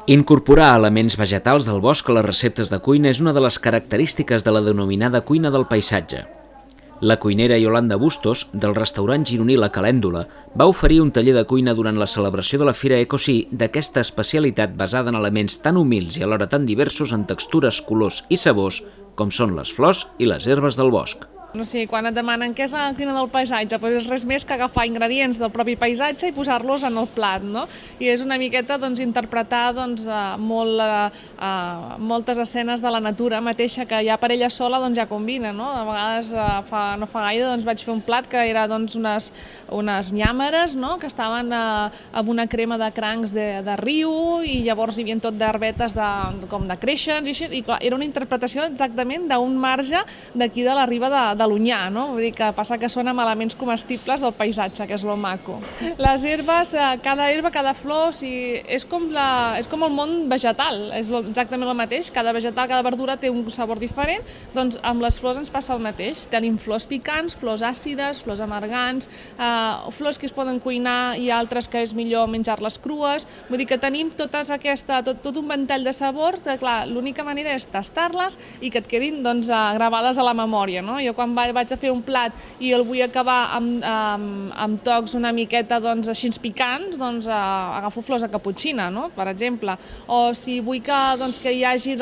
Incorporar elements vegetals del bosc a les receptes de cuina és una de les característiques de la denominada cuina del paisatge. La cuinera Yolanda Bustos, del restaurant gironí La Calèndula, va oferir un taller de cuina durant la celebració de la Fira Ecosí d'aquesta especialitat basada en elements tan humils i alhora tan diversos en textures, colors i sabors com són les flors i les herbes del bosc. No sé, quan et demanen què és la cuina del paisatge, doncs és res més que agafar ingredients del propi paisatge i posar-los en el plat, no? I és una miqueta interpretar moltes escenes de la natura mateixa que ja per ella sola ja combina, no? A vegades no fa gaire vaig fer un plat que era unes nyàmeres, no? Que estaven amb una crema de crancs de riu i llavors hi havia tot d'herbetes com de créixens i així, i clar, era una interpretació exactament d'un marge d'aquí de la riba de l'Onyar, no? Vull dir que passa que són amb elements comestibles del paisatge, que és lo maco. Les herbes, cada herba, cada flor, és com el món vegetal, és exactament el mateix, cada vegetal, cada verdura té un sabor diferent, doncs amb les flors ens passa el mateix. Tenim flors picants, flors àcides, flors amargants, flors que es poden cuinar i altres que és millor menjar-les crues, vull dir que tenim tot un ventall de sabor que, clar, l'única manera és tastar-les i que et quedin gravades a la memòria, no? Jo quan vaig a fer un plat i el vull acabar amb tocs una miqueta així picants, agafo flors de caputxina, no? Per exemple, o si vull que hi hagi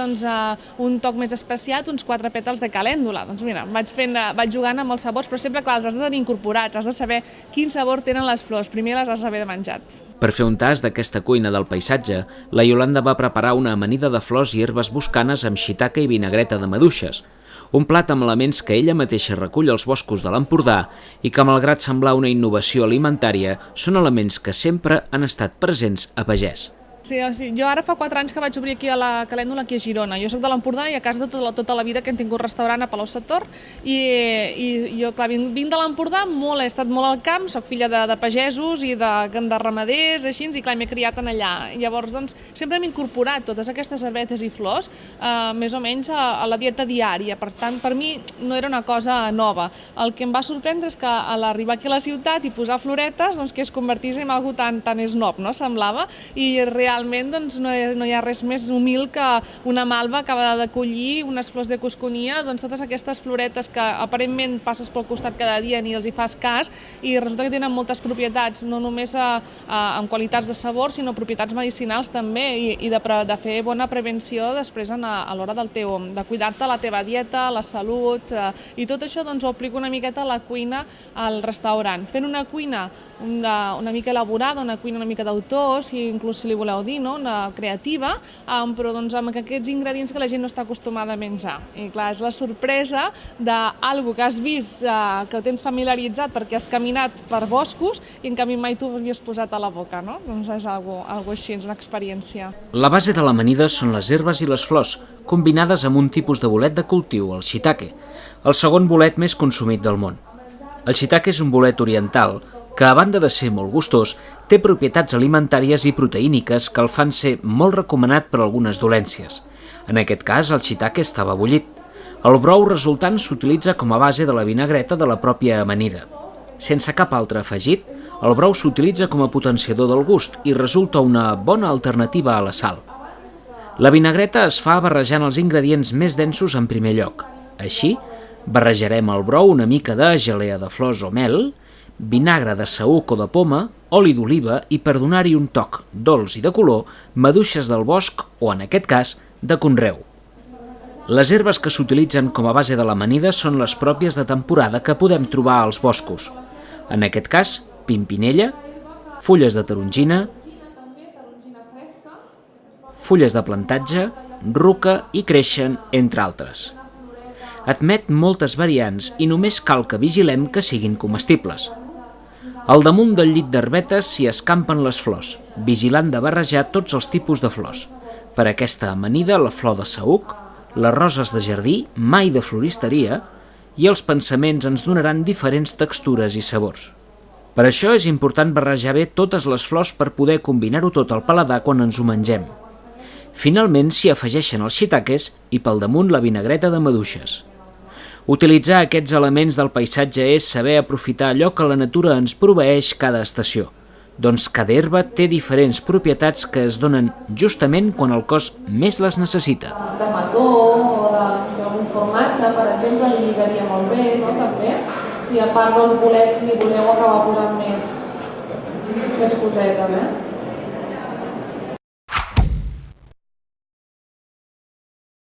un toc més especiat, uns 4 pètals de calèndula, doncs mira, vaig jugant amb els sabors, però sempre, clar, els has de tenir incorporats, has de saber quin sabor tenen les flors, primer les has d'haver menjat. Per fer un tast d'aquesta cuina del paisatge, la Yolanda va preparar una amanida de flors i herbes boscanes amb shiitake i vinagreta de maduixes, un plat amb elements que ella mateixa recull als boscos de l'Empordà i que, malgrat semblar una innovació alimentària, són elements que sempre han estat presents a Pagès. Sí, jo ara fa 4 anys que vaig obrir aquí a la Calèndula, aquí a Girona. Jo soc de l'Empordà i a casa tota la vida que hem tingut restaurant a Palau-sator i jo, clar, vinc de l'Empordà, he estat molt al camp, soc filla de pagesos i de ramaders, així, i clar, m'he criat en allà. Llavors, sempre hem incorporat totes aquestes herbetes i flors més o menys a la dieta diària. Per tant, per mi no era una cosa nova. El que em va sorprendre és que a l'arribar aquí a la ciutat i posar floretes, que es convertís en algo tan snob, no? Semblava, i realment no hi ha res més humil que una malva acaba de collir unes flors de cusconia, totes aquestes floretes que aparentment passes pel costat cada dia ni els hi fas cas i resulta que tenen moltes propietats, no només amb qualitats de sabor, sinó propietats medicinals també i de fer bona prevenció després a l'hora de cuidar-te la teva dieta, la salut i tot això ho aplico una miqueta a la cuina al restaurant, fent una cuina una mica elaborada, una cuina una mica d'autor, inclús si li voleu dir, una creativa, però amb aquests ingredients que la gent no està acostumada a menjar. I clar, és la sorpresa d'alguna que has vist, que ho tens familiaritzat perquè has caminat per boscos i en canvi mai t'ho havies posat a la boca, no? Doncs és alguna així, és una experiència. La base de l'amanida són les herbes i les flors, combinades amb un tipus de bolet de cultiu, el shiitake, el segon bolet més consumit del món. El shiitake és un bolet oriental que, a banda de ser molt gustós, té propietats alimentàries i proteíniques que el fan ser molt recomanat per algunes dolències. En aquest cas, el shiitake estava bullit. El brou resultant s'utilitza com a base de la vinagreta de la pròpia amanida. Sense cap altre afegit, el brou s'utilitza com a potenciador del gust i resulta una bona alternativa a la sal. La vinagreta es fa barrejant els ingredients més densos en primer lloc. Així, barrejarem al brou una mica de gelea de flors o mel, vinagre de saüc o de poma, oli d'oliva i, per donar-hi un toc dolç i de color, maduixes del bosc o, en aquest cas, de conreu. Les herbes que s'utilitzen com a base de l'amanida són les pròpies de temporada que podem trobar als boscos. En aquest cas, pimpinella, fulles de tarongina, fulles de plantatge, ruca i creixen, entre altres. Admet moltes variants i només cal que vigilem que siguin comestibles. Al damunt del llit d'herbetes s'hi escampen les flors, vigilant de barrejar tots els tipus de flors. Per aquesta amanida, la flor de saüc, les roses de jardí, mai de floristeria, i els pensaments ens donaran diferents textures i sabors. Per això és important barrejar bé totes les flors per poder combinar-ho tot al paladar quan ens ho mengem. Finalment s'hi afegeixen els shiitakes i pel damunt la vinagreta de maduixes. Utilitzar aquests elements del paisatge és saber aprofitar allò que la natura ens proveeix cada estació. Doncs cada herba té diferents propietats que es donen justament quan el cos més les necessita. De mató o d'algun formatge, per exemple, li lligaria molt bé, no? També, si a part dels bolets li voleu acabar posant més cosetes,